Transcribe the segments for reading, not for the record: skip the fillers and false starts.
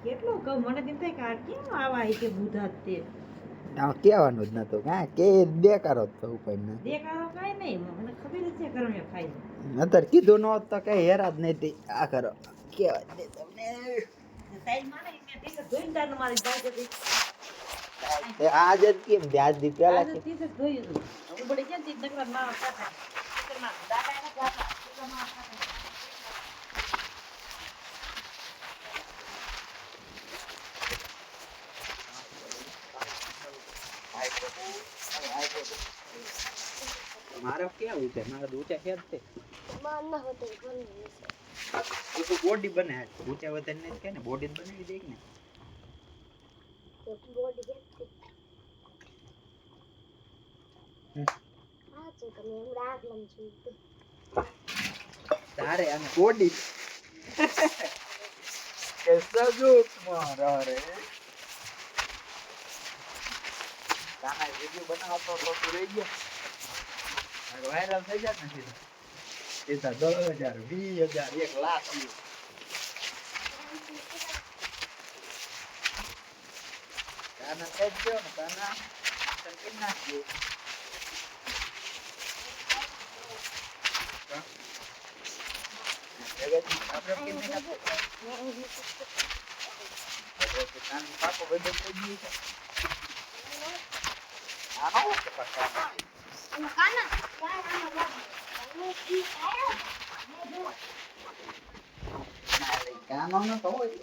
કેટલું કહું મને તેમ થાય કે આ કેમ આવા હે કે બુધા તે કહેવાનું જ નતું હા કે દેકારો જ તો ઉપર ને દેખાડો કાંઈ નહીં મને ખબર જ છે કરમે ખાઈ અત્યારે કીધું ન હોત તો કઈ હેરા જ નહીં આ કરો કેવાય દે તમને સાઈડ માં નહીં મેં ટીશર્ટ ધોઈને તાર મારી પાસે આજ જ કેમ આજ દી પેલા કે ટીશર્ટ ધોયું હું બડી ક્યાં તી નકરા માં કાકા ટીશર્ટમાં દાદા એને કાકા ટીશર્ટમાં કાકા મારો ક્યાં ઊંચે મારા ઊંચા છે જ તે મારના હોતે બની એ તો બોડી બને ઊંચા વધારે ને કે ને બોડી બનાવી દે ને છે બોડી ગેતી આ તો તમે એમ રાખલમ છું તારે આને બોડી કે સજુક મારો રે તાના વિડિયો બનાવતો તો તું રહી ગયો વાયરલ થઈ જાય ને સીધા સીધા 10,000 20,000 1 લાખ તાના થઈ ગયો ને તાના સંકીન નાખ્યો આપણે કિન્ને નાખ્યો તાના પાકો બધો થઈ ગયો છે આનો કે પકડા કાના કાના બાબુ ઈ આયો મે જો ના લે કાનો ન તો હોય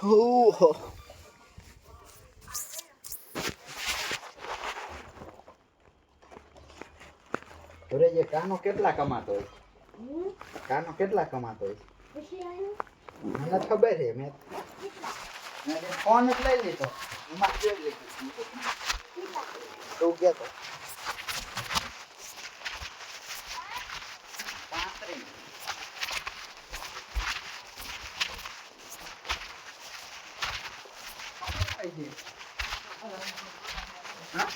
Oh. અરે જે કાનો કેટલા કમાતો હોય કાનો કેટલા કમાતો હોય ખુશી આયો મને ખબર છે મેં ફોન જ લઈ લીધો એમાં જોઈ લીધું તું કેતો 35 હા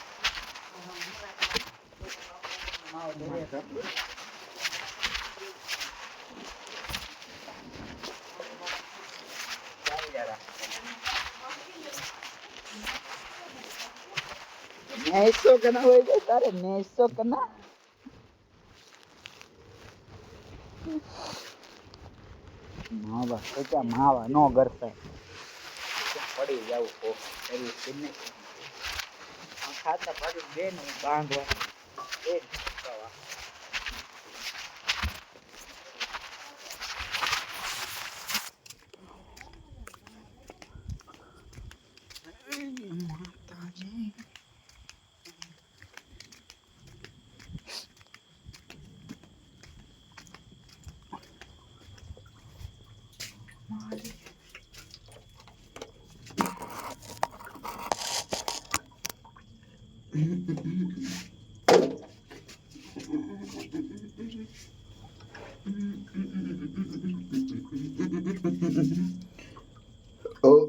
નેસો કના હોય ગઈ તારે નેસો કના માવા તો ક્યાં માવા નો કરતા પડી જાવ કો એવી કિન્ને ખાતા પાડું બેન બાંધવા એક ખાવા માતાજી Oh.